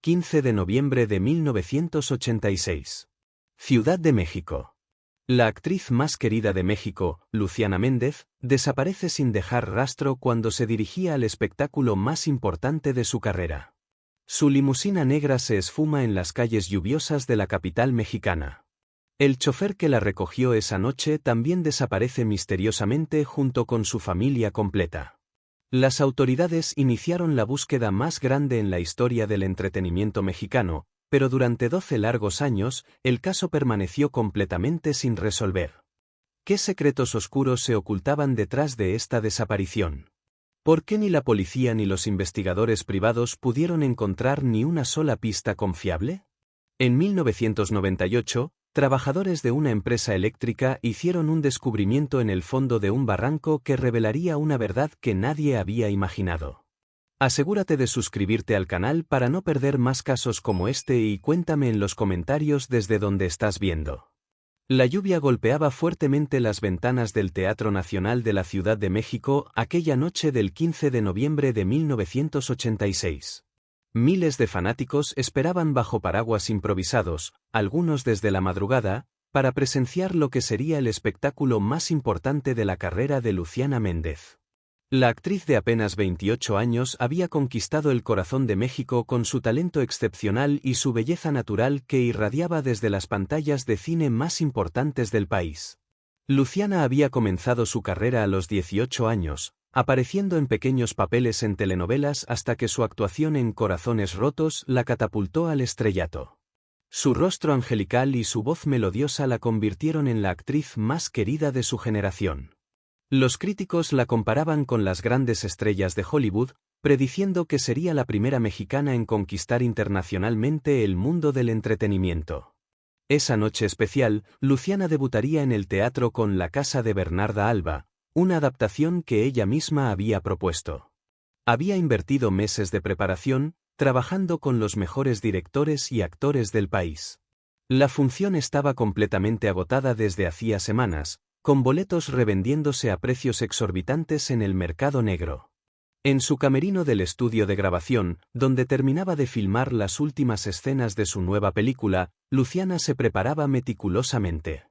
15 de noviembre de 1986. Ciudad de México. La actriz más querida de México, Luciana Méndez, desaparece sin dejar rastro cuando se dirigía al espectáculo más importante de su carrera. Su limusina negra se esfuma en las calles lluviosas de la capital mexicana. El chofer que la recogió esa noche también desaparece misteriosamente junto con su familia completa. Las autoridades iniciaron la búsqueda más grande en la historia del entretenimiento mexicano, pero durante 12 largos años, el caso permaneció completamente sin resolver. ¿Qué secretos oscuros se ocultaban detrás de esta desaparición? ¿Por qué ni la policía ni los investigadores privados pudieron encontrar ni una sola pista confiable? En 1998, trabajadores de una empresa eléctrica hicieron un descubrimiento en el fondo de un barranco que revelaría una verdad que nadie había imaginado. Asegúrate de suscribirte al canal para no perder más casos como este y cuéntame en los comentarios desde donde estás viendo. La lluvia golpeaba fuertemente las ventanas del Teatro Nacional de la Ciudad de México aquella noche del 15 de noviembre de 1986. Miles de fanáticos esperaban bajo paraguas improvisados, algunos desde la madrugada, para presenciar lo que sería el espectáculo más importante de la carrera de Luciana Méndez. La actriz de apenas 28 años había conquistado el corazón de México con su talento excepcional y su belleza natural que irradiaba desde las pantallas de cine más importantes del país. Luciana había comenzado su carrera a los 18 años, apareciendo en pequeños papeles en telenovelas hasta que su actuación en Corazones Rotos la catapultó al estrellato. Su rostro angelical y su voz melodiosa la convirtieron en la actriz más querida de su generación. Los críticos la comparaban con las grandes estrellas de Hollywood, prediciendo que sería la primera mexicana en conquistar internacionalmente el mundo del entretenimiento. Esa noche especial, Luciana debutaría en el teatro con La Casa de Bernarda Alba, una adaptación que ella misma había propuesto. Había invertido meses de preparación, trabajando con los mejores directores y actores del país. La función estaba completamente agotada desde hacía semanas, con boletos revendiéndose a precios exorbitantes en el mercado negro. En su camerino del estudio de grabación, donde terminaba de filmar las últimas escenas de su nueva película, Luciana se preparaba meticulosamente.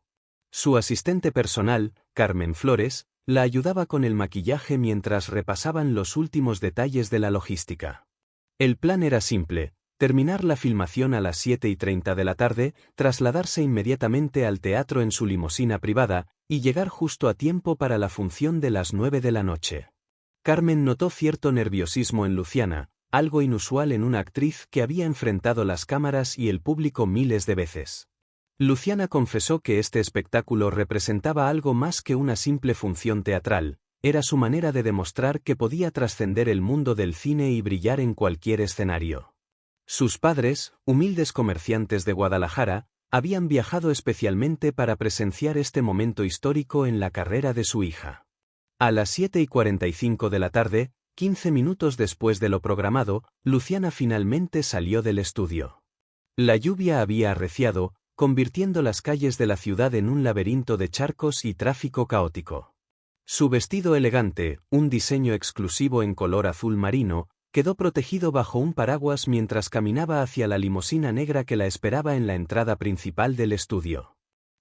Su asistente personal, Carmen Flores, la ayudaba con el maquillaje mientras repasaban los últimos detalles de la logística. El plan era simple: terminar la filmación a las 7:30 de la tarde, trasladarse inmediatamente al teatro en su limusina privada, y llegar justo a tiempo para la función de las 9 de la noche. Carmen notó cierto nerviosismo en Luciana, algo inusual en una actriz que había enfrentado las cámaras y el público miles de veces. Luciana confesó que este espectáculo representaba algo más que una simple función teatral, era su manera de demostrar que podía trascender el mundo del cine y brillar en cualquier escenario. Sus padres, humildes comerciantes de Guadalajara, habían viajado especialmente para presenciar este momento histórico en la carrera de su hija. A las 7:45 de la tarde, 15 minutos después de lo programado, Luciana finalmente salió del estudio. La lluvia había arreciado, convirtiendo las calles de la ciudad en un laberinto de charcos y tráfico caótico. Su vestido elegante, un diseño exclusivo en color azul marino, quedó protegido bajo un paraguas mientras caminaba hacia la limusina negra que la esperaba en la entrada principal del estudio.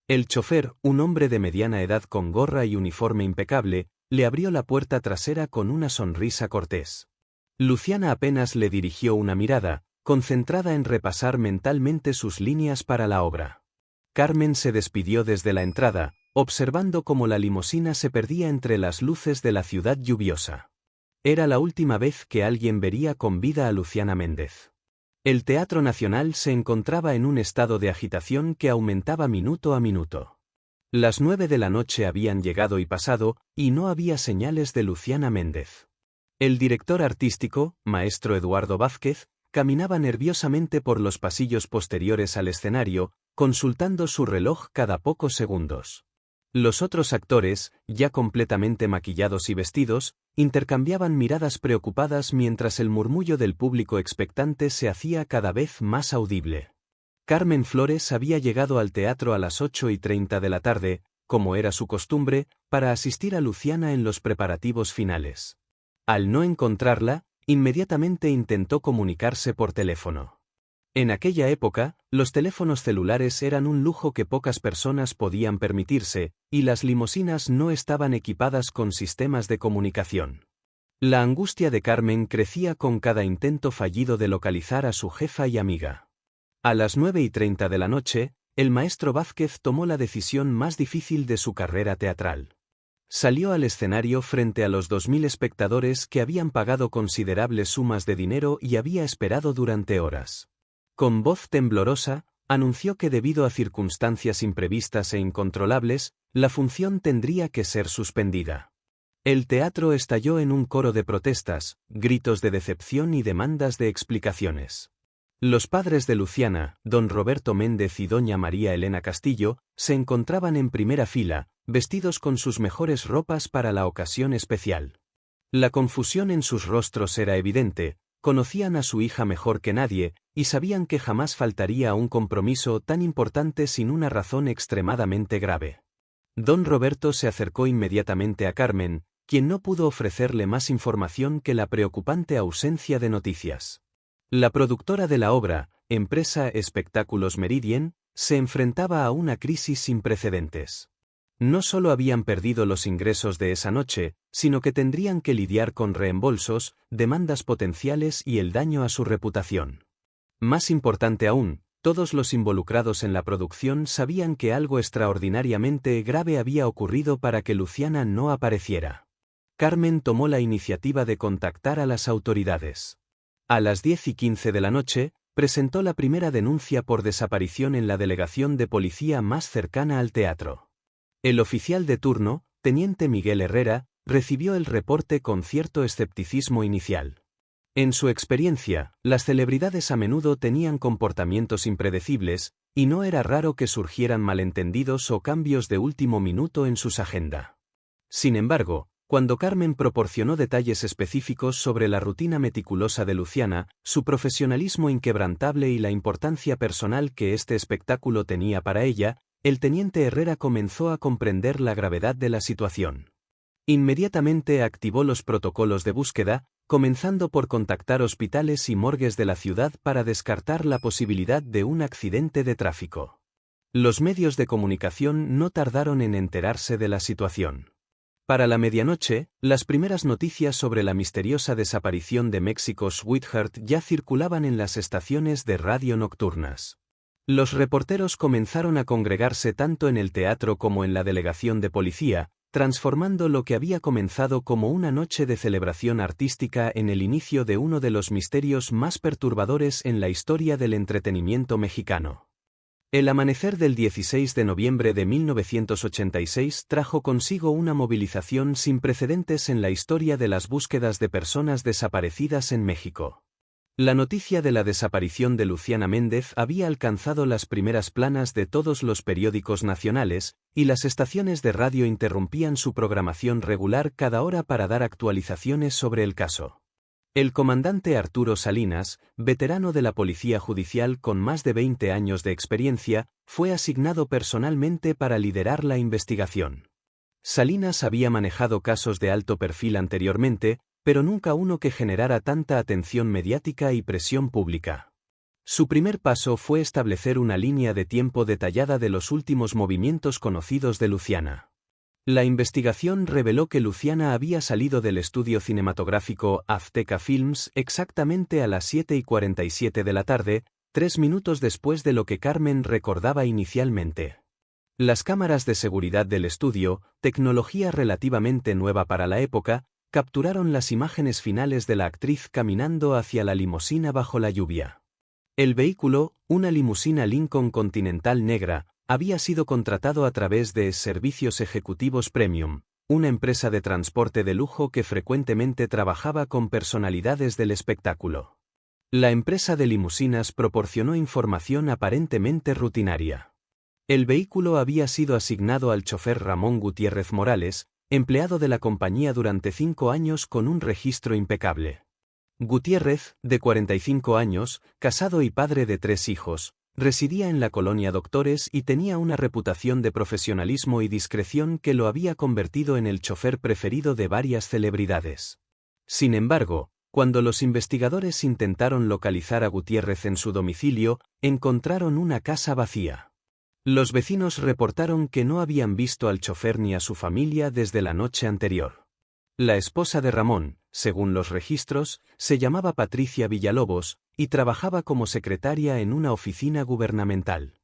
El chofer, un hombre de mediana edad con gorra y uniforme impecable, le abrió la puerta trasera con una sonrisa cortés. Luciana apenas le dirigió una mirada, concentrada en repasar mentalmente sus líneas para la obra. Carmen se despidió desde la entrada, observando cómo la limusina se perdía entre las luces de la ciudad lluviosa. Era la última vez que alguien vería con vida a Luciana Méndez. El Teatro Nacional se encontraba en un estado de agitación que aumentaba minuto a minuto. Las 9 de la noche habían llegado y pasado, y no había señales de Luciana Méndez. El director artístico, maestro Eduardo Vázquez, caminaba nerviosamente por los pasillos posteriores al escenario, consultando su reloj cada pocos segundos. Los otros actores, ya completamente maquillados y vestidos, intercambiaban miradas preocupadas mientras el murmullo del público expectante se hacía cada vez más audible. Carmen Flores había llegado al teatro a las 8:30 de la tarde, como era su costumbre, para asistir a Luciana en los preparativos finales. Al no encontrarla, inmediatamente intentó comunicarse por teléfono. En aquella época, los teléfonos celulares eran un lujo que pocas personas podían permitirse, y las limusinas no estaban equipadas con sistemas de comunicación. La angustia de Carmen crecía con cada intento fallido de localizar a su jefa y amiga. A las 9:30 de la noche, el maestro Vázquez tomó la decisión más difícil de su carrera teatral. Salió al escenario frente a los 2000 espectadores que habían pagado considerables sumas de dinero y había esperado durante horas. Con voz temblorosa, anunció que debido a circunstancias imprevistas e incontrolables, la función tendría que ser suspendida. El teatro estalló en un coro de protestas, gritos de decepción y demandas de explicaciones. Los padres de Luciana, don Roberto Méndez y doña María Elena Castillo, se encontraban en primera fila, vestidos con sus mejores ropas para la ocasión especial. La confusión en sus rostros era evidente, conocían a su hija mejor que nadie, y sabían que jamás faltaría a un compromiso tan importante sin una razón extremadamente grave. Don Roberto se acercó inmediatamente a Carmen, quien no pudo ofrecerle más información que la preocupante ausencia de noticias. La productora de la obra, empresa Espectáculos Meridien, se enfrentaba a una crisis sin precedentes. No solo habían perdido los ingresos de esa noche, sino que tendrían que lidiar con reembolsos, demandas potenciales y el daño a su reputación. Más importante aún, todos los involucrados en la producción sabían que algo extraordinariamente grave había ocurrido para que Luciana no apareciera. Carmen tomó la iniciativa de contactar a las autoridades. A las 10:15 de la noche, presentó la primera denuncia por desaparición en la delegación de policía más cercana al teatro. El oficial de turno, teniente Miguel Herrera, recibió el reporte con cierto escepticismo inicial. En su experiencia, las celebridades a menudo tenían comportamientos impredecibles, y no era raro que surgieran malentendidos o cambios de último minuto en sus agenda. Sin embargo, cuando Carmen proporcionó detalles específicos sobre la rutina meticulosa de Luciana, su profesionalismo inquebrantable y la importancia personal que este espectáculo tenía para ella, el teniente Herrera comenzó a comprender la gravedad de la situación. Inmediatamente activó los protocolos de búsqueda, comenzando por contactar hospitales y morgues de la ciudad para descartar la posibilidad de un accidente de tráfico. Los medios de comunicación no tardaron en enterarse de la situación. Para la medianoche, las primeras noticias sobre la misteriosa desaparición de México Sweetheart ya circulaban en las estaciones de radio nocturnas. Los reporteros comenzaron a congregarse tanto en el teatro como en la delegación de policía, transformando lo que había comenzado como una noche de celebración artística en el inicio de uno de los misterios más perturbadores en la historia del entretenimiento mexicano. El amanecer del 16 de noviembre de 1986 trajo consigo una movilización sin precedentes en la historia de las búsquedas de personas desaparecidas en México. La noticia de la desaparición de Luciana Méndez había alcanzado las primeras planas de todos los periódicos nacionales, y las estaciones de radio interrumpían su programación regular cada hora para dar actualizaciones sobre el caso. El comandante Arturo Salinas, veterano de la Policía Judicial con más de 20 años de experiencia, fue asignado personalmente para liderar la investigación. Salinas había manejado casos de alto perfil anteriormente, pero nunca uno que generara tanta atención mediática y presión pública. Su primer paso fue establecer una línea de tiempo detallada de los últimos movimientos conocidos de Luciana. La investigación reveló que Luciana había salido del estudio cinematográfico Azteca Films exactamente a las 7:47 de la tarde, 3 minutos después de lo que Carmen recordaba inicialmente. Las cámaras de seguridad del estudio, tecnología relativamente nueva para la época, capturaron las imágenes finales de la actriz caminando hacia la limusina bajo la lluvia. El vehículo, una limusina Lincoln Continental negra, había sido contratado a través de Servicios Ejecutivos Premium, una empresa de transporte de lujo que frecuentemente trabajaba con personalidades del espectáculo. La empresa de limusinas proporcionó información aparentemente rutinaria. El vehículo había sido asignado al chofer Ramón Gutiérrez Morales, empleado de la compañía durante 5 años con un registro impecable. Gutiérrez, de 45 años, casado y padre de 3 hijos, residía en la colonia Doctores y tenía una reputación de profesionalismo y discreción que lo había convertido en el chofer preferido de varias celebridades. Sin embargo, Cuando los investigadores intentaron localizar a Gutiérrez en su domicilio, encontraron una casa vacía. Los vecinos reportaron que no habían visto al chofer ni a su familia desde la noche anterior. La esposa de Ramón, según los registros, se llamaba Patricia Villalobos, y trabajaba como secretaria en una oficina gubernamental.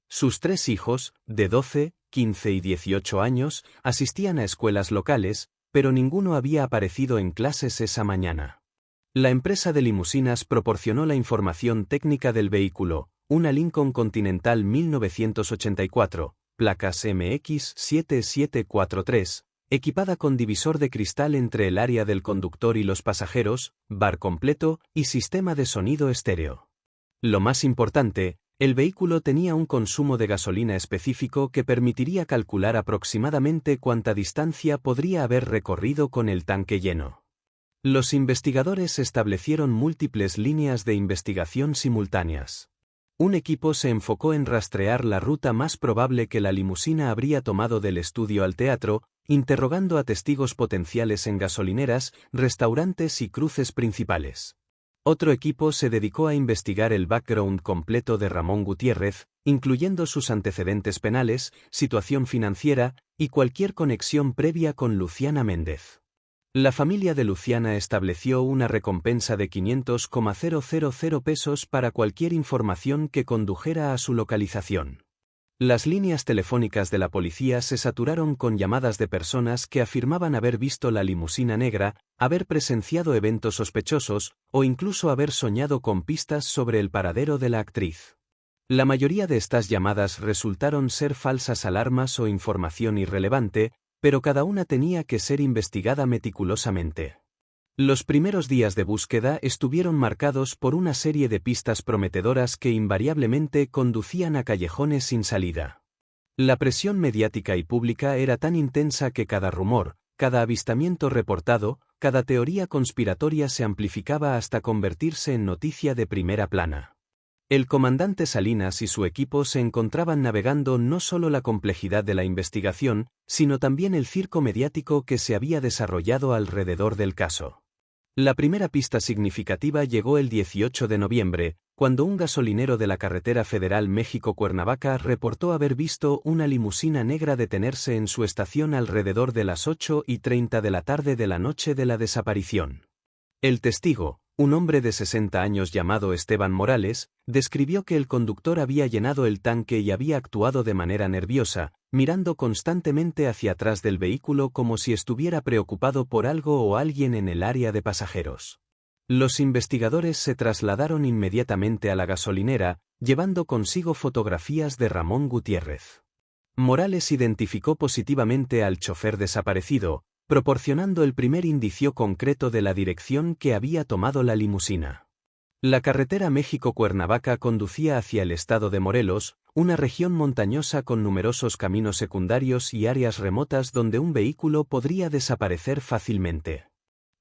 Sus 3 hijos, de 12, 15 y 18 años, asistían a escuelas locales, pero ninguno había aparecido en clases esa mañana. La empresa de limusinas proporcionó la información técnica del vehículo, una Lincoln Continental 1984, placas MX 7743, equipada con divisor de cristal entre el área del conductor y los pasajeros, bar completo y sistema de sonido estéreo. Lo más importante, el vehículo tenía un consumo de gasolina específico que permitiría calcular aproximadamente cuánta distancia podría haber recorrido con el tanque lleno. Los investigadores establecieron múltiples líneas de investigación simultáneas. Un equipo se enfocó en rastrear la ruta más probable que la limusina habría tomado del estudio al teatro, interrogando a testigos potenciales en gasolineras, restaurantes y cruces principales. Otro equipo se dedicó a investigar el background completo de Ramón Gutiérrez, incluyendo sus antecedentes penales, situación financiera y cualquier conexión previa con Luciana Méndez. La familia de Luciana estableció una recompensa de 500,000 pesos para cualquier información que condujera a su localización. Las líneas telefónicas de la policía se saturaron con llamadas de personas que afirmaban haber visto la limusina negra, haber presenciado eventos sospechosos, o incluso haber soñado con pistas sobre el paradero de la actriz. La mayoría de estas llamadas resultaron ser falsas alarmas o información irrelevante, pero cada una tenía que ser investigada meticulosamente. Los primeros días de búsqueda estuvieron marcados por una serie de pistas prometedoras que invariablemente conducían a callejones sin salida. La presión mediática y pública era tan intensa que cada rumor, cada avistamiento reportado, cada teoría conspiratoria se amplificaba hasta convertirse en noticia de primera plana. El comandante Salinas y su equipo se encontraban navegando no solo la complejidad de la investigación, sino también el circo mediático que se había desarrollado alrededor del caso. La primera pista significativa llegó el 18 de noviembre, cuando un gasolinero de la carretera federal México-Cuernavaca reportó haber visto una limusina negra detenerse en su estación alrededor de las 8:30 de la tarde de la noche de la desaparición. El testigo, un hombre de 60 años llamado Esteban Morales, describió que el conductor había llenado el tanque y había actuado de manera nerviosa, mirando constantemente hacia atrás del vehículo como si estuviera preocupado por algo o alguien en el área de pasajeros. Los investigadores se trasladaron inmediatamente a la gasolinera, llevando consigo fotografías de Ramón Gutiérrez. Morales identificó positivamente al chofer desaparecido, proporcionando el primer indicio concreto de la dirección que había tomado la limusina. La carretera México-Cuernavaca conducía hacia el estado de Morelos, una región montañosa con numerosos caminos secundarios y áreas remotas donde un vehículo podría desaparecer fácilmente.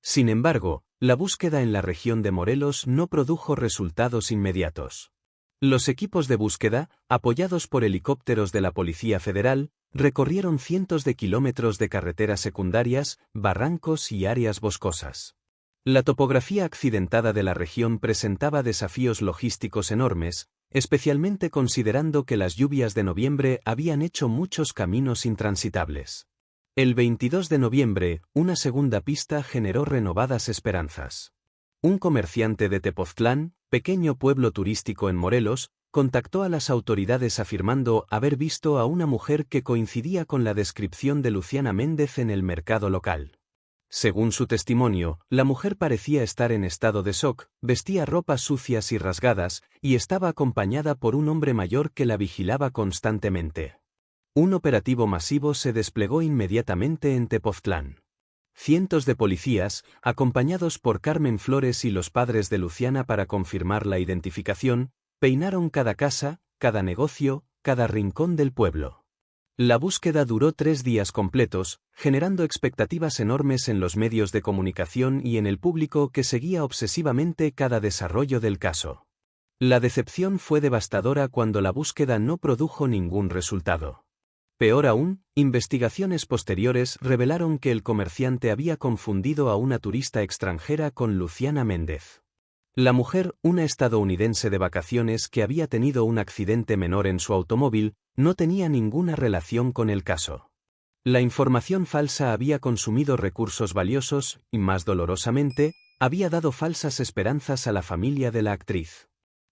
Sin embargo, la búsqueda en la región de Morelos no produjo resultados inmediatos. Los equipos de búsqueda, apoyados por helicópteros de la Policía Federal, recorrieron cientos de kilómetros de carreteras secundarias, barrancos y áreas boscosas. La topografía accidentada de la región presentaba desafíos logísticos enormes, especialmente considerando que las lluvias de noviembre habían hecho muchos caminos intransitables. El 22 de noviembre, una segunda pista generó renovadas esperanzas. Un comerciante de Tepoztlán, pequeño pueblo turístico en Morelos, contactó a las autoridades afirmando haber visto a una mujer que coincidía con la descripción de Luciana Méndez en el mercado local. Según su testimonio, la mujer parecía estar en estado de shock, vestía ropas sucias y rasgadas, y estaba acompañada por un hombre mayor que la vigilaba constantemente. Un operativo masivo se desplegó inmediatamente en Tepoztlán. Cientos de policías, acompañados por Carmen Flores y los padres de Luciana para confirmar la identificación, peinaron cada casa, cada negocio, cada rincón del pueblo. La búsqueda duró 3 días completos, generando expectativas enormes en los medios de comunicación y en el público que seguía obsesivamente cada desarrollo del caso. La decepción fue devastadora cuando la búsqueda no produjo ningún resultado. Peor aún, investigaciones posteriores revelaron que el comerciante había confundido a una turista extranjera con Luciana Méndez. La mujer, una estadounidense de vacaciones que había tenido un accidente menor en su automóvil, no tenía ninguna relación con el caso. La información falsa había consumido recursos valiosos y, más dolorosamente, había dado falsas esperanzas a la familia de la actriz.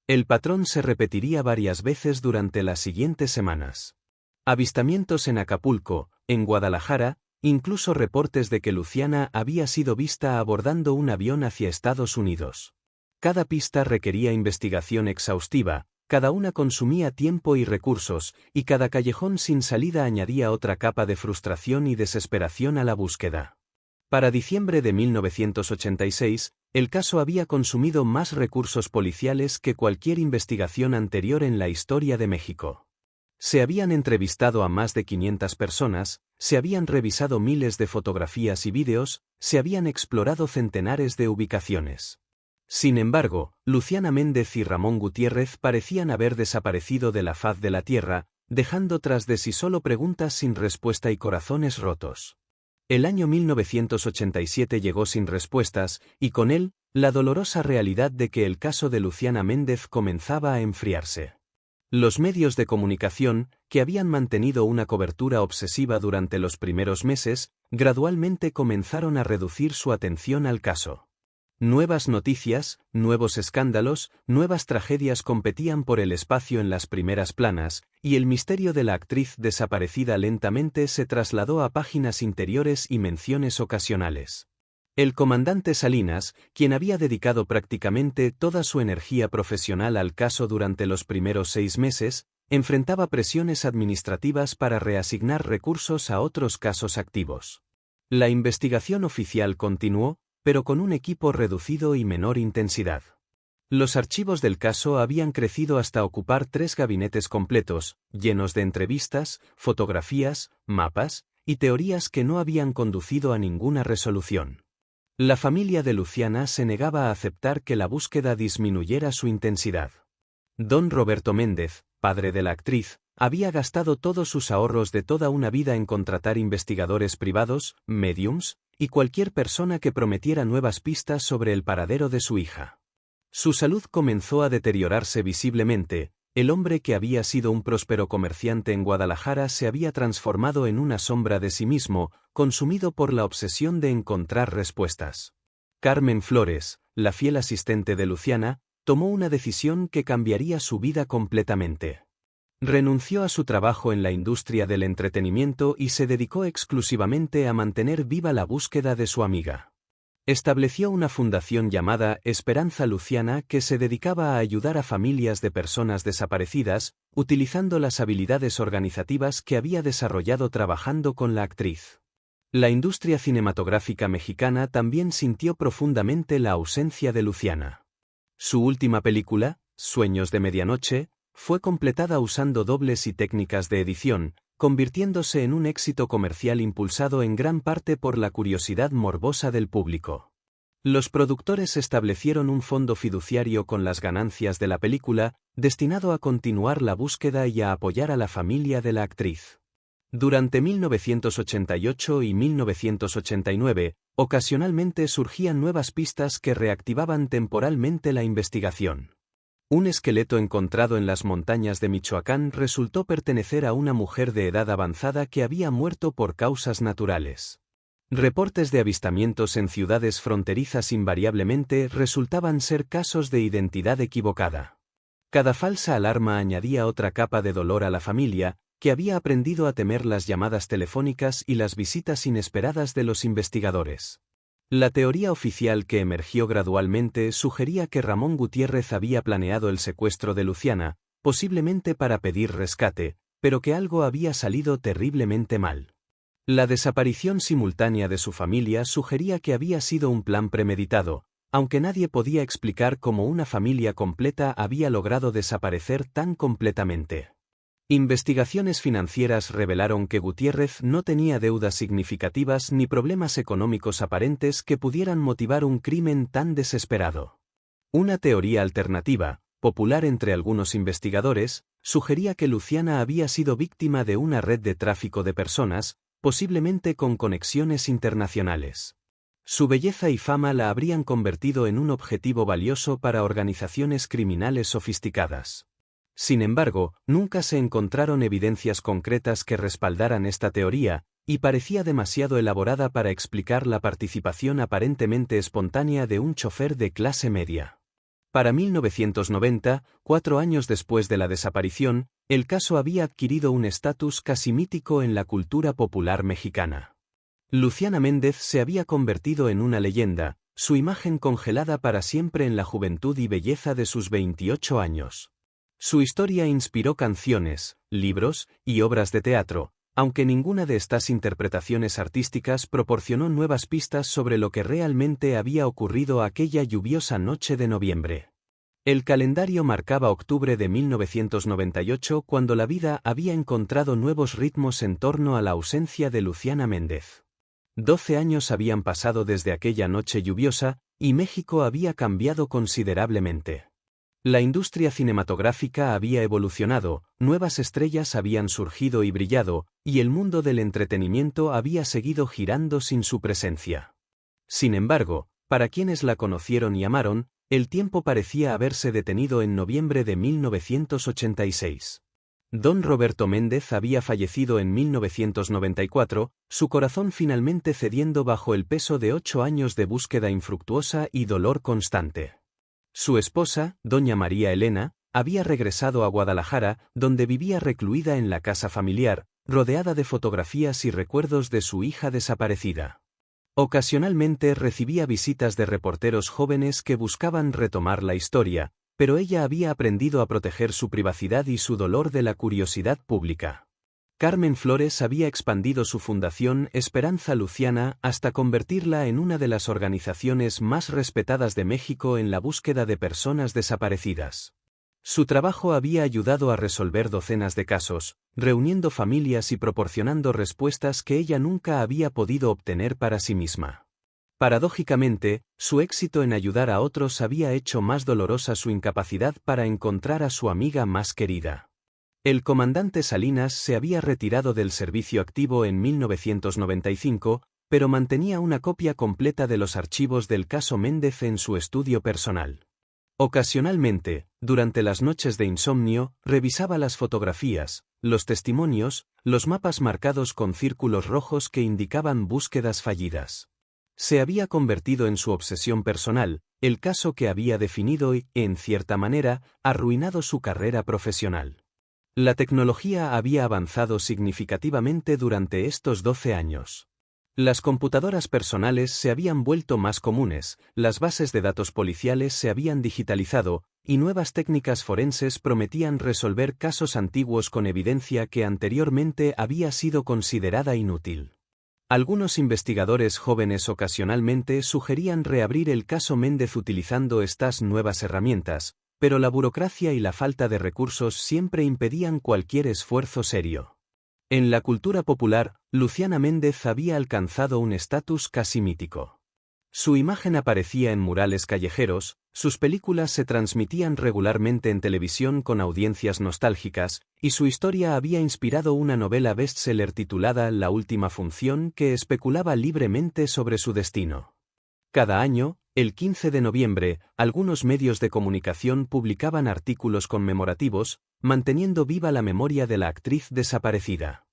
El patrón se repetiría varias veces durante las siguientes semanas. Avistamientos en Acapulco, en Guadalajara, incluso reportes de que Luciana había sido vista abordando un avión hacia Estados Unidos. Cada pista requería investigación exhaustiva, cada una consumía tiempo y recursos, y cada callejón sin salida añadía otra capa de frustración y desesperación a la búsqueda. Para diciembre de 1986, el caso había consumido más recursos policiales que cualquier investigación anterior en la historia de México. Se habían entrevistado a más de 500 personas, se habían revisado miles de fotografías y vídeos, se habían explorado centenares de ubicaciones. Sin embargo, Luciana Méndez y Ramón Gutiérrez parecían haber desaparecido de la faz de la tierra, dejando tras de sí solo preguntas sin respuesta y corazones rotos. El año 1987 llegó sin respuestas, y con él, la dolorosa realidad de que el caso de Luciana Méndez comenzaba a enfriarse. Los medios de comunicación, que habían mantenido una cobertura obsesiva durante los primeros meses, gradualmente comenzaron a reducir su atención al caso. Nuevas noticias, nuevos escándalos, nuevas tragedias competían por el espacio en las primeras planas, y el misterio de la actriz desaparecida lentamente se trasladó a páginas interiores y menciones ocasionales. El comandante Salinas, quien había dedicado prácticamente toda su energía profesional al caso durante los primeros 6 meses, enfrentaba presiones administrativas para reasignar recursos a otros casos activos. La investigación oficial continuó, pero con un equipo reducido y menor intensidad. Los archivos del caso habían crecido hasta ocupar 3 gabinetes completos, llenos de entrevistas, fotografías, mapas y teorías que no habían conducido a ninguna resolución. La familia de Luciana se negaba a aceptar que la búsqueda disminuyera su intensidad. Don Roberto Méndez, padre de la actriz, había gastado todos sus ahorros de toda una vida en contratar investigadores privados, médiums, y cualquier persona que prometiera nuevas pistas sobre el paradero de su hija. Su salud comenzó a deteriorarse visiblemente. El hombre que había sido un próspero comerciante en Guadalajara se había transformado en una sombra de sí mismo, consumido por la obsesión de encontrar respuestas. Carmen Flores, la fiel asistente de Luciana, tomó una decisión que cambiaría su vida completamente. Renunció a su trabajo en la industria del entretenimiento y se dedicó exclusivamente a mantener viva la búsqueda de su amiga. Estableció una fundación llamada Esperanza Luciana que se dedicaba a ayudar a familias de personas desaparecidas, utilizando las habilidades organizativas que había desarrollado trabajando con la actriz. La industria cinematográfica mexicana también sintió profundamente la ausencia de Luciana. Su última película, Sueños de Medianoche, fue completada usando dobles y técnicas de edición, convirtiéndose en un éxito comercial impulsado en gran parte por la curiosidad morbosa del público. Los productores establecieron un fondo fiduciario con las ganancias de la película, destinado a continuar la búsqueda y a apoyar a la familia de la actriz. Durante 1988 y 1989, ocasionalmente surgían nuevas pistas que reactivaban temporalmente la investigación. Un esqueleto encontrado en las montañas de Michoacán resultó pertenecer a una mujer de edad avanzada que había muerto por causas naturales. Reportes de avistamientos en ciudades fronterizas invariablemente resultaban ser casos de identidad equivocada. Cada falsa alarma añadía otra capa de dolor a la familia, que había aprendido a temer las llamadas telefónicas y las visitas inesperadas de los investigadores. La teoría oficial que emergió gradualmente sugería que Ramón Gutiérrez había planeado el secuestro de Luciana, posiblemente para pedir rescate, pero que algo había salido terriblemente mal. La desaparición simultánea de su familia sugería que había sido un plan premeditado, aunque nadie podía explicar cómo una familia completa había logrado desaparecer tan completamente. Investigaciones financieras revelaron que Gutiérrez no tenía deudas significativas ni problemas económicos aparentes que pudieran motivar un crimen tan desesperado. Una teoría alternativa, popular entre algunos investigadores, sugería que Luciana había sido víctima de una red de tráfico de personas, posiblemente con conexiones internacionales. Su belleza y fama la habrían convertido en un objetivo valioso para organizaciones criminales sofisticadas. Sin embargo, nunca se encontraron evidencias concretas que respaldaran esta teoría, y parecía demasiado elaborada para explicar la participación aparentemente espontánea de un chofer de clase media. Para 1990, 4 años después de la desaparición, el caso había adquirido un estatus casi mítico en la cultura popular mexicana. Luciana Méndez se había convertido en una leyenda, su imagen congelada para siempre en la juventud y belleza de sus 28 años. Su historia inspiró canciones, libros y obras de teatro, aunque ninguna de estas interpretaciones artísticas proporcionó nuevas pistas sobre lo que realmente había ocurrido aquella lluviosa noche de noviembre. El calendario marcaba octubre de 1998 cuando la vida había encontrado nuevos ritmos en torno a la ausencia de Luciana Méndez. 12 años habían pasado desde aquella noche lluviosa, y México había cambiado considerablemente. La industria cinematográfica había evolucionado, nuevas estrellas habían surgido y brillado, y el mundo del entretenimiento había seguido girando sin su presencia. Sin embargo, para quienes la conocieron y amaron, el tiempo parecía haberse detenido en noviembre de 1986. Don Roberto Méndez había fallecido en 1994, su corazón finalmente cediendo bajo el peso de 8 años de búsqueda infructuosa y dolor constante. Su esposa, doña María Elena, había regresado a Guadalajara, donde vivía recluida en la casa familiar, rodeada de fotografías y recuerdos de su hija desaparecida. Ocasionalmente recibía visitas de reporteros jóvenes que buscaban retomar la historia, pero ella había aprendido a proteger su privacidad y su dolor de la curiosidad pública. Carmen Flores había expandido su fundación Esperanza Luciana hasta convertirla en una de las organizaciones más respetadas de México en la búsqueda de personas desaparecidas. Su trabajo había ayudado a resolver docenas de casos, reuniendo familias y proporcionando respuestas que ella nunca había podido obtener para sí misma. Paradójicamente, su éxito en ayudar a otros había hecho más dolorosa su incapacidad para encontrar a su amiga más querida. El comandante Salinas se había retirado del servicio activo en 1995, pero mantenía una copia completa de los archivos del caso Méndez en su estudio personal. Ocasionalmente, durante las noches de insomnio, revisaba las fotografías, los testimonios, los mapas marcados con círculos rojos que indicaban búsquedas fallidas. Se había convertido en su obsesión personal, el caso que había definido y, en cierta manera, arruinado su carrera profesional. La tecnología había avanzado significativamente durante estos 12 años. Las computadoras personales se habían vuelto más comunes, las bases de datos policiales se habían digitalizado, y nuevas técnicas forenses prometían resolver casos antiguos con evidencia que anteriormente había sido considerada inútil. Algunos investigadores jóvenes ocasionalmente sugerían reabrir el caso Méndez utilizando estas nuevas herramientas, pero la burocracia y la falta de recursos siempre impedían cualquier esfuerzo serio. En la cultura popular, Luciana Méndez había alcanzado un estatus casi mítico. Su imagen aparecía en murales callejeros, sus películas se transmitían regularmente en televisión con audiencias nostálgicas, y su historia había inspirado una novela bestseller titulada La última función que especulaba libremente sobre su destino. Cada año, el 15 de noviembre, algunos medios de comunicación publicaban artículos conmemorativos, manteniendo viva la memoria de la actriz desaparecida.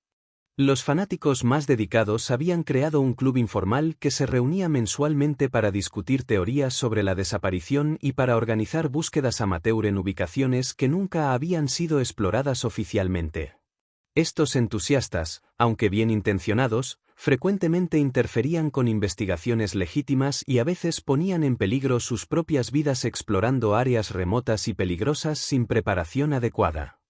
Los fanáticos más dedicados habían creado un club informal que se reunía mensualmente para discutir teorías sobre la desaparición y para organizar búsquedas amateur en ubicaciones que nunca habían sido exploradas oficialmente. Estos entusiastas, aunque bien intencionados, frecuentemente interferían con investigaciones legítimas y a veces ponían en peligro sus propias vidas explorando áreas remotas y peligrosas sin preparación adecuada.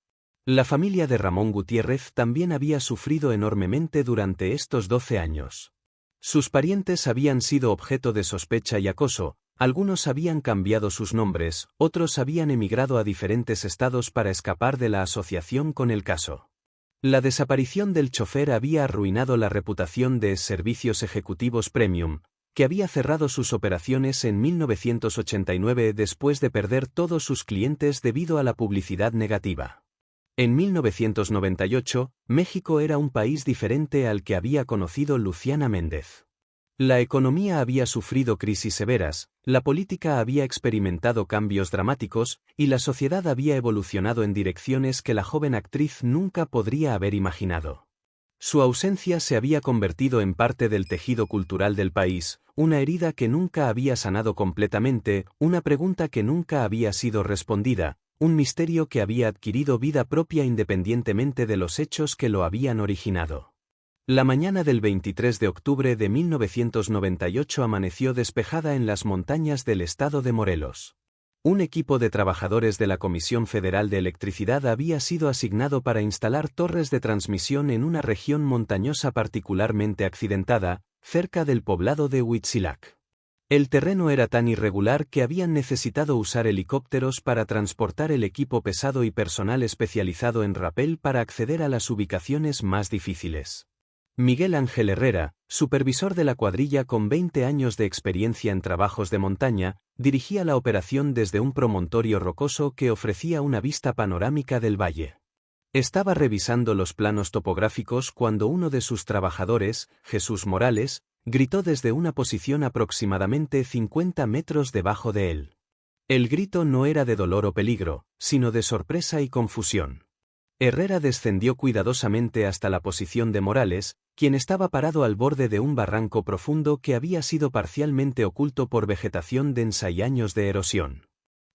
La familia de Ramón Gutiérrez también había sufrido enormemente durante estos 12 años. Sus parientes habían sido objeto de sospecha y acoso, algunos habían cambiado sus nombres, otros habían emigrado a diferentes estados para escapar de la asociación con el caso. La desaparición del chofer había arruinado la reputación de Servicios Ejecutivos Premium, que había cerrado sus operaciones en 1989 después de perder todos sus clientes debido a la publicidad negativa. En 1998, México era un país diferente al que había conocido Luciana Méndez. La economía había sufrido crisis severas, la política había experimentado cambios dramáticos, y la sociedad había evolucionado en direcciones que la joven actriz nunca podría haber imaginado. Su ausencia se había convertido en parte del tejido cultural del país, una herida que nunca había sanado completamente, una pregunta que nunca había sido respondida, un misterio que había adquirido vida propia independientemente de los hechos que lo habían originado. La mañana del 23 de octubre de 1998 amaneció despejada en las montañas del estado de Morelos. Un equipo de trabajadores de la Comisión Federal de Electricidad había sido asignado para instalar torres de transmisión en una región montañosa particularmente accidentada, cerca del poblado de Huitzilac. El terreno era tan irregular que habían necesitado usar helicópteros para transportar el equipo pesado y personal especializado en rapel para acceder a las ubicaciones más difíciles. Miguel Ángel Herrera, supervisor de la cuadrilla con 20 años de experiencia en trabajos de montaña, dirigía la operación desde un promontorio rocoso que ofrecía una vista panorámica del valle. Estaba revisando los planos topográficos cuando uno de sus trabajadores, Jesús Morales, gritó desde una posición aproximadamente 50 metros debajo de él. El grito no era de dolor o peligro, sino de sorpresa y confusión. Herrera descendió cuidadosamente hasta la posición de Morales, quien estaba parado al borde de un barranco profundo que había sido parcialmente oculto por vegetación densa y años de erosión.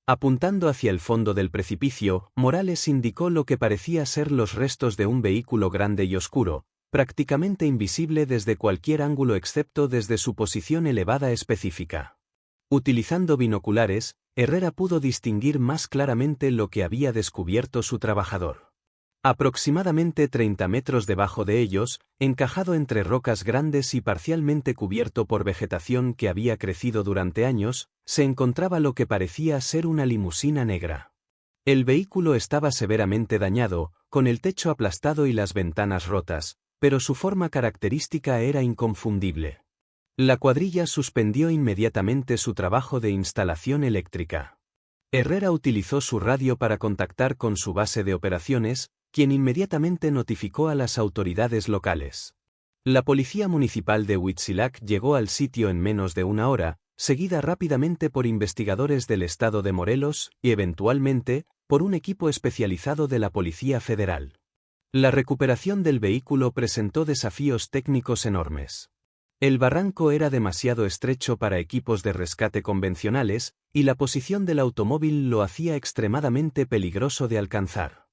Apuntando hacia el fondo del precipicio, Morales indicó lo que parecía ser los restos de un vehículo grande y oscuro, prácticamente invisible desde cualquier ángulo excepto desde su posición elevada específica. Utilizando binoculares, Herrera pudo distinguir más claramente lo que había descubierto su trabajador. Aproximadamente 30 metros debajo de ellos, encajado entre rocas grandes y parcialmente cubierto por vegetación que había crecido durante años, se encontraba lo que parecía ser una limusina negra. El vehículo estaba severamente dañado, con el techo aplastado y las ventanas rotas, pero su forma característica era inconfundible. La cuadrilla suspendió inmediatamente su trabajo de instalación eléctrica. Herrera utilizó su radio para contactar con su base de operaciones, quien inmediatamente notificó a las autoridades locales. La policía municipal de Huitzilac llegó al sitio en menos de una hora, seguida rápidamente por investigadores del estado de Morelos y, eventualmente, por un equipo especializado de la Policía Federal. La recuperación del vehículo presentó desafíos técnicos enormes. El barranco era demasiado estrecho para equipos de rescate convencionales, y la posición del automóvil lo hacía extremadamente peligroso de alcanzar.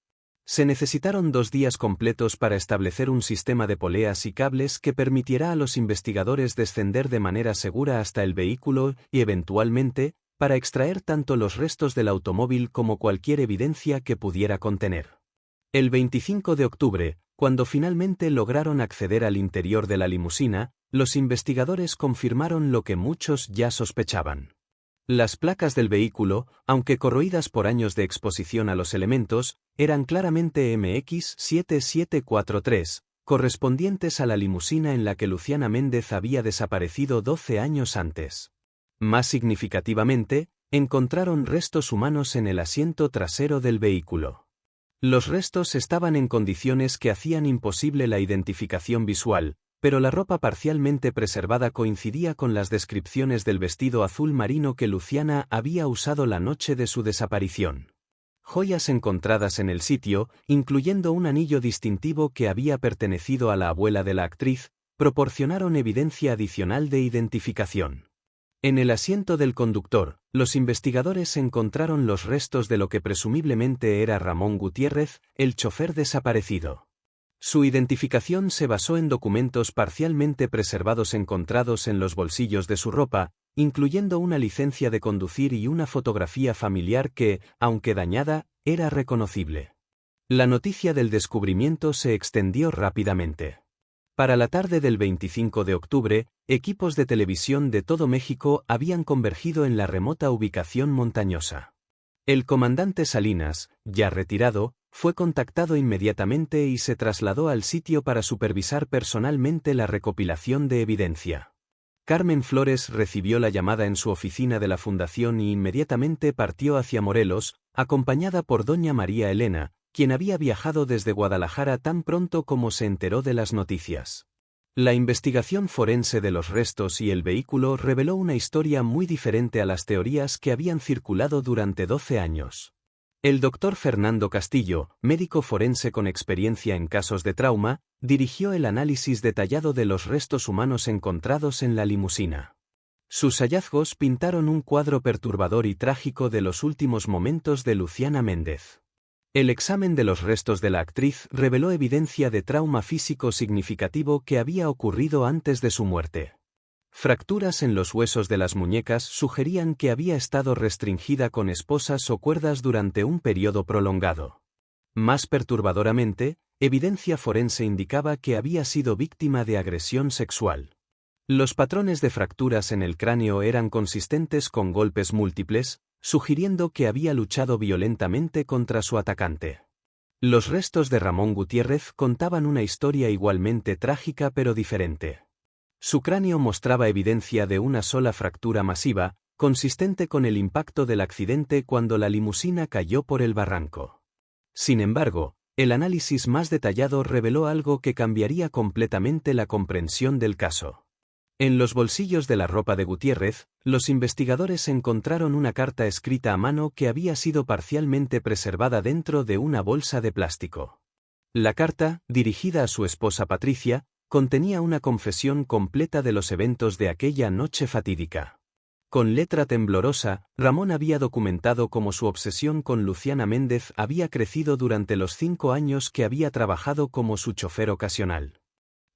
Se necesitaron 2 días completos para establecer un sistema de poleas y cables que permitiera a los investigadores descender de manera segura hasta el vehículo y, eventualmente, para extraer tanto los restos del automóvil como cualquier evidencia que pudiera contener. El 25 de octubre, cuando finalmente lograron acceder al interior de la limusina, los investigadores confirmaron lo que muchos ya sospechaban. Las placas del vehículo, aunque corroídas por años de exposición a los elementos, eran claramente MX7743, correspondientes a la limusina en la que Luciana Méndez había desaparecido 12 años antes. Más significativamente, encontraron restos humanos en el asiento trasero del vehículo. Los restos estaban en condiciones que hacían imposible la identificación visual, pero la ropa parcialmente preservada coincidía con las descripciones del vestido azul marino que Luciana había usado la noche de su desaparición. Joyas encontradas en el sitio, incluyendo un anillo distintivo que había pertenecido a la abuela de la actriz, proporcionaron evidencia adicional de identificación. En el asiento del conductor, los investigadores encontraron los restos de lo que presumiblemente era Ramón Gutiérrez, el chofer desaparecido. Su identificación se basó en documentos parcialmente preservados encontrados en los bolsillos de su ropa, incluyendo una licencia de conducir y una fotografía familiar que, aunque dañada, era reconocible. La noticia del descubrimiento se extendió rápidamente. Para la tarde del 25 de octubre, equipos de televisión de todo México habían convergido en la remota ubicación montañosa. El comandante Salinas, ya retirado, fue contactado inmediatamente y se trasladó al sitio para supervisar personalmente la recopilación de evidencia. Carmen Flores recibió la llamada en su oficina de la fundación y inmediatamente partió hacia Morelos, acompañada por doña María Elena, quien había viajado desde Guadalajara tan pronto como se enteró de las noticias. La investigación forense de los restos y el vehículo reveló una historia muy diferente a las teorías que habían circulado durante 12 años. El doctor Fernando Castillo, médico forense con experiencia en casos de trauma, dirigió el análisis detallado de los restos humanos encontrados en la limusina. Sus hallazgos pintaron un cuadro perturbador y trágico de los últimos momentos de Luciana Méndez. El examen de los restos de la actriz reveló evidencia de trauma físico significativo que había ocurrido antes de su muerte. Fracturas en los huesos de las muñecas sugerían que había estado restringida con esposas o cuerdas durante un periodo prolongado. Más perturbadoramente, evidencia forense indicaba que había sido víctima de agresión sexual. Los patrones de fracturas en el cráneo eran consistentes con golpes múltiples, sugiriendo que había luchado violentamente contra su atacante. Los restos de Ramón Gutiérrez contaban una historia igualmente trágica pero diferente. Su cráneo mostraba evidencia de una sola fractura masiva, consistente con el impacto del accidente cuando la limusina cayó por el barranco. Sin embargo, el análisis más detallado reveló algo que cambiaría completamente la comprensión del caso. En los bolsillos de la ropa de Gutiérrez, los investigadores encontraron una carta escrita a mano que había sido parcialmente preservada dentro de una bolsa de plástico. La carta, dirigida a su esposa Patricia, contenía una confesión completa de los eventos de aquella noche fatídica. Con letra temblorosa, Ramón había documentado cómo su obsesión con Luciana Méndez había crecido durante los 5 años que había trabajado como su chofer ocasional.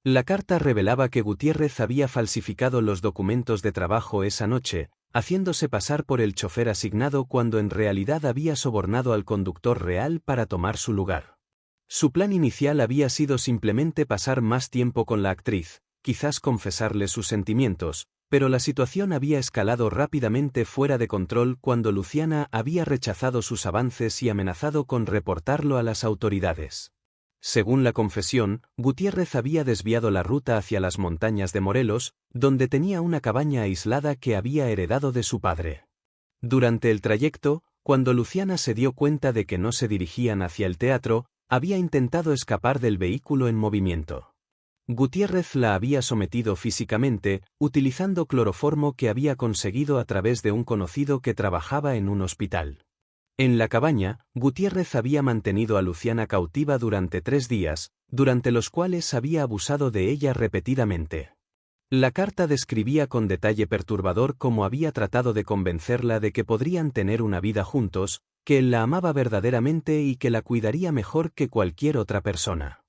La carta revelaba que Gutiérrez había falsificado los documentos de trabajo esa noche, haciéndose pasar por el chofer asignado cuando en realidad había sobornado al conductor real para tomar su lugar. Su plan inicial había sido simplemente pasar más tiempo con la actriz, quizás confesarle sus sentimientos, pero la situación había escalado rápidamente fuera de control cuando Luciana había rechazado sus avances y amenazado con reportarlo a las autoridades. Según la confesión, Gutiérrez había desviado la ruta hacia las montañas de Morelos, donde tenía una cabaña aislada que había heredado de su padre. Durante el trayecto, cuando Luciana se dio cuenta de que no se dirigían hacia el teatro, había intentado escapar del vehículo en movimiento. Gutiérrez la había sometido físicamente, utilizando cloroformo que había conseguido a través de un conocido que trabajaba en un hospital. En la cabaña, Gutiérrez había mantenido a Luciana cautiva durante 3 días, durante los cuales había abusado de ella repetidamente. La carta describía con detalle perturbador cómo había tratado de convencerla de que podrían tener una vida juntos, que él la amaba verdaderamente y que la cuidaría mejor que cualquier otra persona.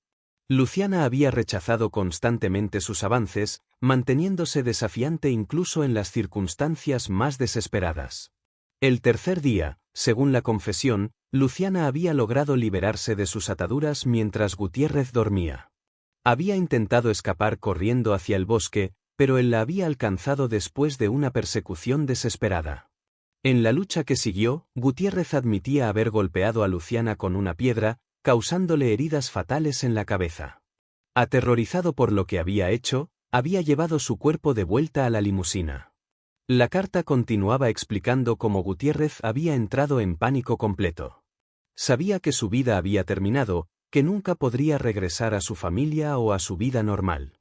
Luciana había rechazado constantemente sus avances, manteniéndose desafiante incluso en las circunstancias más desesperadas. El tercer día, según la confesión, Luciana había logrado liberarse de sus ataduras mientras Gutiérrez dormía. Había intentado escapar corriendo hacia el bosque, pero él la había alcanzado después de una persecución desesperada. En la lucha que siguió, Gutiérrez admitía haber golpeado a Luciana con una piedra, causándole heridas fatales en la cabeza. Aterrorizado por lo que había hecho, había llevado su cuerpo de vuelta a la limusina. La carta continuaba explicando cómo Gutiérrez había entrado en pánico completo. Sabía que su vida había terminado, que nunca podría regresar a su familia o a su vida normal.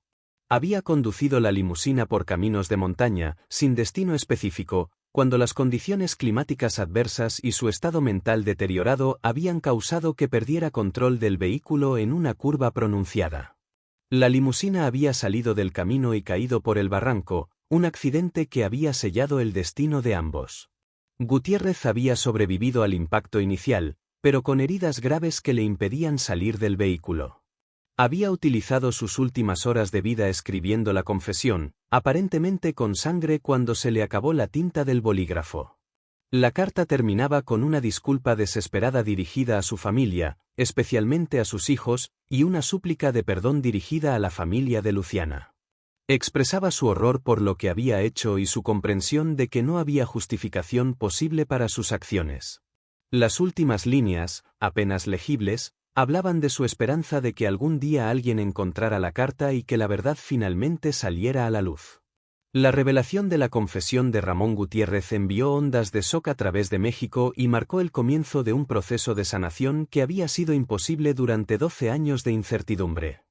Había conducido la limusina por caminos de montaña, sin destino específico, cuando las condiciones climáticas adversas y su estado mental deteriorado habían causado que perdiera control del vehículo en una curva pronunciada. La limusina había salido del camino y caído por el barranco, un accidente que había sellado el destino de ambos. Gutiérrez había sobrevivido al impacto inicial, pero con heridas graves que le impedían salir del vehículo. Había utilizado sus últimas horas de vida escribiendo la confesión, aparentemente con sangre cuando se le acabó la tinta del bolígrafo. La carta terminaba con una disculpa desesperada dirigida a su familia, especialmente a sus hijos, y una súplica de perdón dirigida a la familia de Luciana. Expresaba su horror por lo que había hecho y su comprensión de que no había justificación posible para sus acciones. Las últimas líneas, apenas legibles, hablaban de su esperanza de que algún día alguien encontrara la carta y que la verdad finalmente saliera a la luz. La revelación de la confesión de Ramón Gutiérrez envió ondas de shock a través de México y marcó el comienzo de un proceso de sanación que había sido imposible durante 12 años de incertidumbre.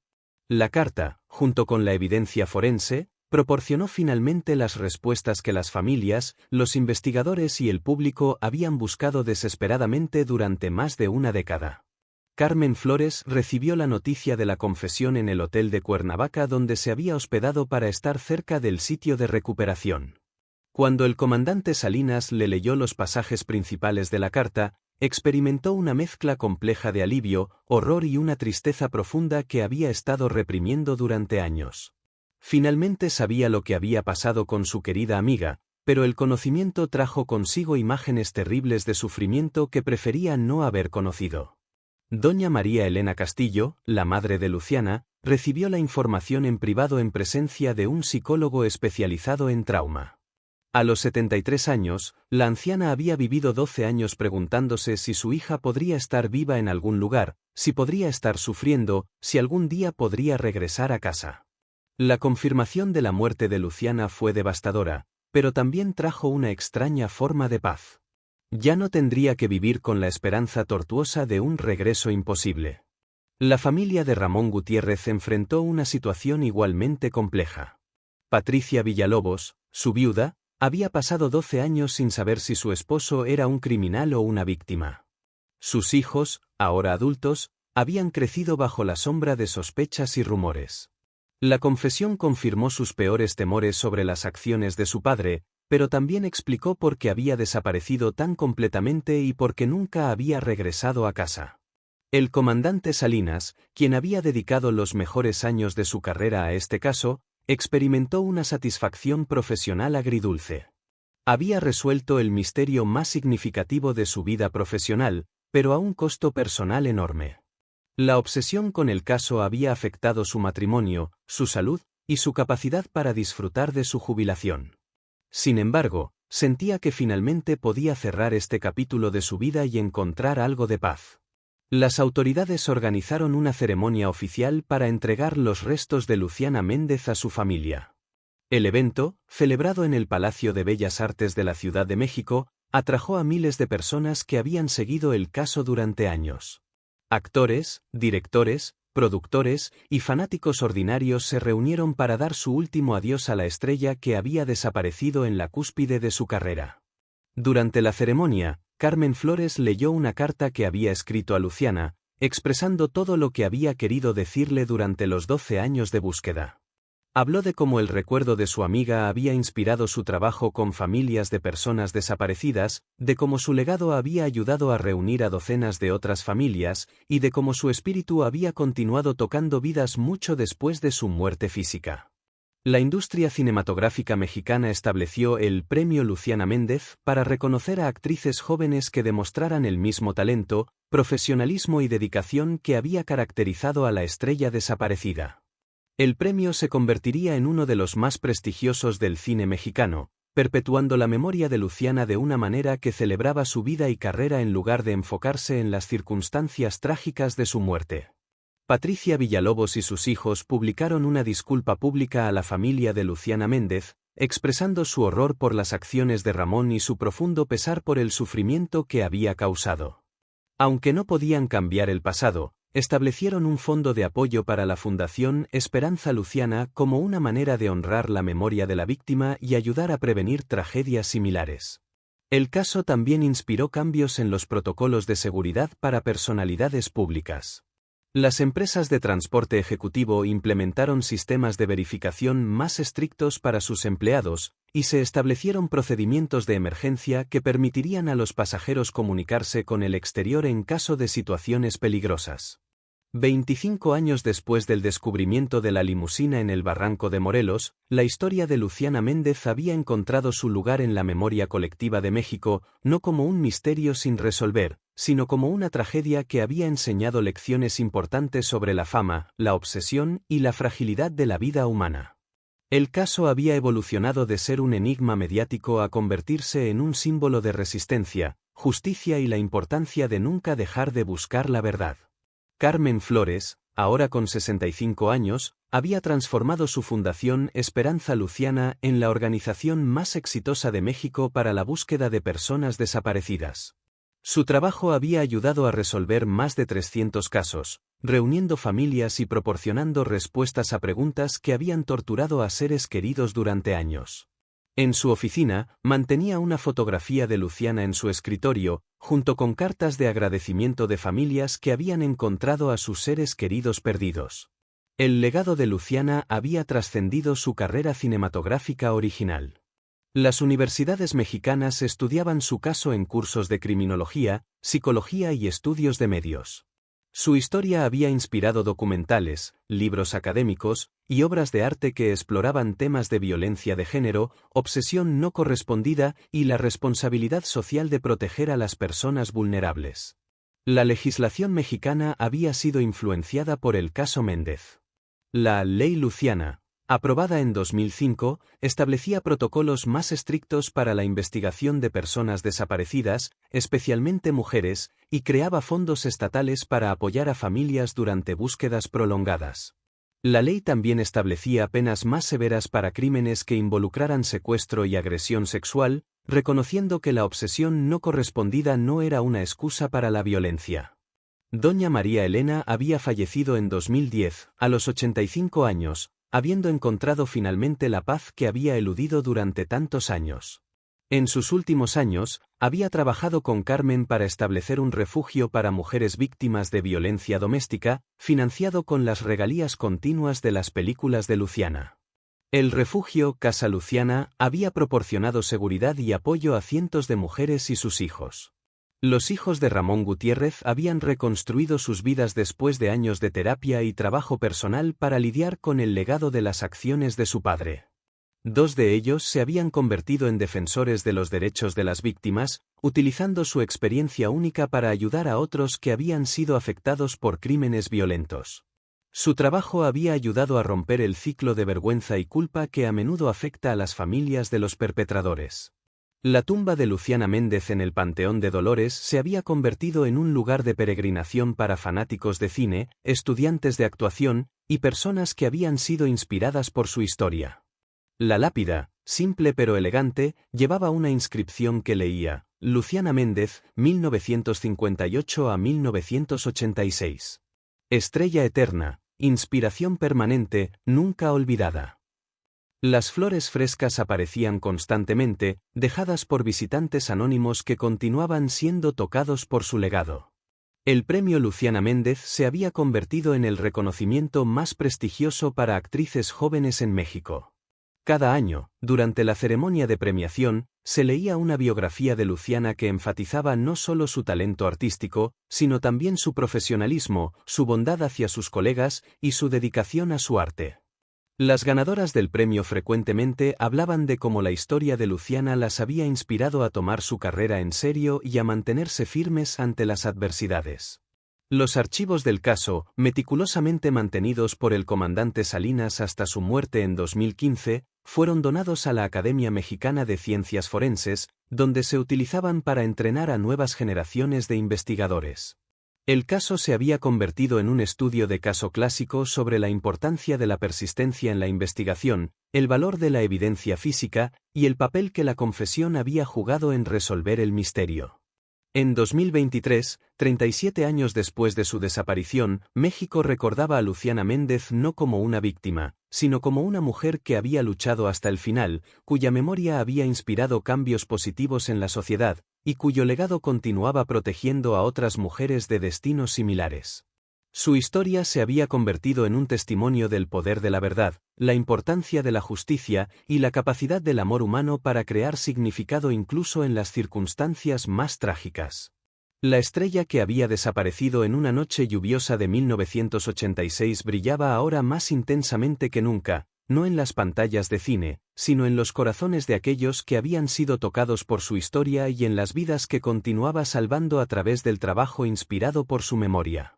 La carta, junto con la evidencia forense, proporcionó finalmente las respuestas que las familias, los investigadores y el público habían buscado desesperadamente durante más de una década. Carmen Flores recibió la noticia de la confesión en el hotel de Cuernavaca donde se había hospedado para estar cerca del sitio de recuperación. Cuando el comandante Salinas le leyó los pasajes principales de la carta, experimentó una mezcla compleja de alivio, horror y una tristeza profunda que había estado reprimiendo durante años. Finalmente sabía lo que había pasado con su querida amiga, pero el conocimiento trajo consigo imágenes terribles de sufrimiento que prefería no haber conocido. Doña María Elena Castillo, la madre de Luciana, recibió la información en privado en presencia de un psicólogo especializado en trauma. A los 73 años, la anciana había vivido 12 años preguntándose si su hija podría estar viva en algún lugar, si podría estar sufriendo, si algún día podría regresar a casa. La confirmación de la muerte de Luciana fue devastadora, pero también trajo una extraña forma de paz. Ya no tendría que vivir con la esperanza tortuosa de un regreso imposible. La familia de Ramón Gutiérrez enfrentó una situación igualmente compleja. Patricia Villalobos, su viuda, había pasado 12 años sin saber si su esposo era un criminal o una víctima. Sus hijos, ahora adultos, habían crecido bajo la sombra de sospechas y rumores. La confesión confirmó sus peores temores sobre las acciones de su padre, pero también explicó por qué había desaparecido tan completamente y por qué nunca había regresado a casa. El comandante Salinas, quien había dedicado los mejores años de su carrera a este caso, experimentó una satisfacción profesional agridulce. Había resuelto el misterio más significativo de su vida profesional, pero a un costo personal enorme. La obsesión con el caso había afectado su matrimonio, su salud y su capacidad para disfrutar de su jubilación. Sin embargo, sentía que finalmente podía cerrar este capítulo de su vida y encontrar algo de paz. Las autoridades organizaron una ceremonia oficial para entregar los restos de Luciana Méndez a su familia. El evento, celebrado en el Palacio de Bellas Artes de la Ciudad de México, atrajo a miles de personas que habían seguido el caso durante años. Actores, directores, productores y fanáticos ordinarios se reunieron para dar su último adiós a la estrella que había desaparecido en la cúspide de su carrera. Durante la ceremonia, Carmen Flores leyó una carta que había escrito a Luciana, expresando todo lo que había querido decirle durante los 12 años de búsqueda. Habló de cómo el recuerdo de su amiga había inspirado su trabajo con familias de personas desaparecidas, de cómo su legado había ayudado a reunir a docenas de otras familias, y de cómo su espíritu había continuado tocando vidas mucho después de su muerte física. La industria cinematográfica mexicana estableció el Premio Luciana Méndez para reconocer a actrices jóvenes que demostraran el mismo talento, profesionalismo y dedicación que había caracterizado a la estrella desaparecida. El premio se convertiría en uno de los más prestigiosos del cine mexicano, perpetuando la memoria de Luciana de una manera que celebraba su vida y carrera en lugar de enfocarse en las circunstancias trágicas de su muerte. Patricia Villalobos y sus hijos publicaron una disculpa pública a la familia de Luciana Méndez, expresando su horror por las acciones de Ramón y su profundo pesar por el sufrimiento que había causado. Aunque no podían cambiar el pasado, establecieron un fondo de apoyo para la Fundación Esperanza Luciana como una manera de honrar la memoria de la víctima y ayudar a prevenir tragedias similares. El caso también inspiró cambios en los protocolos de seguridad para personalidades públicas. Las empresas de transporte ejecutivo implementaron sistemas de verificación más estrictos para sus empleados, y se establecieron procedimientos de emergencia que permitirían a los pasajeros comunicarse con el exterior en caso de situaciones peligrosas. 25 años después del descubrimiento de la limusina en el barranco de Morelos, la historia de Luciana Méndez había encontrado su lugar en la memoria colectiva de México, no como un misterio sin resolver, sino como una tragedia que había enseñado lecciones importantes sobre la fama, la obsesión y la fragilidad de la vida humana. El caso había evolucionado de ser un enigma mediático a convertirse en un símbolo de resistencia, justicia y la importancia de nunca dejar de buscar la verdad. Carmen Flores, ahora con 65 años, había transformado su fundación Esperanza Luciana en la organización más exitosa de México para la búsqueda de personas desaparecidas. Su trabajo había ayudado a resolver más de 300 casos, reuniendo familias y proporcionando respuestas a preguntas que habían torturado a seres queridos durante años. En su oficina, mantenía una fotografía de Luciana en su escritorio, junto con cartas de agradecimiento de familias que habían encontrado a sus seres queridos perdidos. El legado de Luciana había trascendido su carrera cinematográfica original. Las universidades mexicanas estudiaban su caso en cursos de criminología, psicología y estudios de medios. Su historia había inspirado documentales, libros académicos y obras de arte que exploraban temas de violencia de género, obsesión no correspondida y la responsabilidad social de proteger a las personas vulnerables. La legislación mexicana había sido influenciada por el caso Méndez. La Ley Luciana, aprobada en 2005, establecía protocolos más estrictos para la investigación de personas desaparecidas, especialmente mujeres, y creaba fondos estatales para apoyar a familias durante búsquedas prolongadas. La ley también establecía penas más severas para crímenes que involucraran secuestro y agresión sexual, reconociendo que la obsesión no correspondida no era una excusa para la violencia. Doña María Elena había fallecido en 2010, a los 85 años, habiendo encontrado finalmente la paz que había eludido durante tantos años. En sus últimos años, había trabajado con Carmen para establecer un refugio para mujeres víctimas de violencia doméstica, financiado con las regalías continuas de las películas de Luciana. El refugio Casa Luciana había proporcionado seguridad y apoyo a cientos de mujeres y sus hijos. Los hijos de Ramón Gutiérrez habían reconstruido sus vidas después de años de terapia y trabajo personal para lidiar con el legado de las acciones de su padre. 2 de ellos se habían convertido en defensores de los derechos de las víctimas, utilizando su experiencia única para ayudar a otros que habían sido afectados por crímenes violentos. Su trabajo había ayudado a romper el ciclo de vergüenza y culpa que a menudo afecta a las familias de los perpetradores. La tumba de Luciana Méndez en el Panteón de Dolores se había convertido en un lugar de peregrinación para fanáticos de cine, estudiantes de actuación y personas que habían sido inspiradas por su historia. La lápida, simple pero elegante, llevaba una inscripción que leía: Luciana Méndez, 1958 a 1986. Estrella eterna, inspiración permanente, nunca olvidada. Las flores frescas aparecían constantemente, dejadas por visitantes anónimos que continuaban siendo tocados por su legado. El premio Luciana Méndez se había convertido en el reconocimiento más prestigioso para actrices jóvenes en México. Cada año, durante la ceremonia de premiación, se leía una biografía de Luciana que enfatizaba no solo su talento artístico, sino también su profesionalismo, su bondad hacia sus colegas y su dedicación a su arte. Las ganadoras del premio frecuentemente hablaban de cómo la historia de Luciana las había inspirado a tomar su carrera en serio y a mantenerse firmes ante las adversidades. Los archivos del caso, meticulosamente mantenidos por el comandante Salinas hasta su muerte en 2015, fueron donados a la Academia Mexicana de Ciencias Forenses, donde se utilizaban para entrenar a nuevas generaciones de investigadores. El caso se había convertido en un estudio de caso clásico sobre la importancia de la persistencia en la investigación, el valor de la evidencia física y el papel que la confesión había jugado en resolver el misterio. En 2023, 37 años después de su desaparición, México recordaba a Luciana Méndez no como una víctima, sino como una mujer que había luchado hasta el final, cuya memoria había inspirado cambios positivos en la sociedad, y cuyo legado continuaba protegiendo a otras mujeres de destinos similares. Su historia se había convertido en un testimonio del poder de la verdad, la importancia de la justicia y la capacidad del amor humano para crear significado incluso en las circunstancias más trágicas. La estrella que había desaparecido en una noche lluviosa de 1986 brillaba ahora más intensamente que nunca, no en las pantallas de cine, sino en los corazones de aquellos que habían sido tocados por su historia y en las vidas que continuaba salvando a través del trabajo inspirado por su memoria.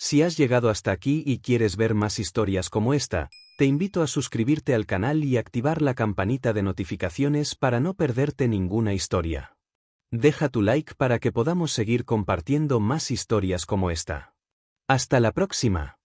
Si has llegado hasta aquí y quieres ver más historias como esta, te invito a suscribirte al canal y activar la campanita de notificaciones para no perderte ninguna historia. Deja tu like para que podamos seguir compartiendo más historias como esta. ¡Hasta la próxima!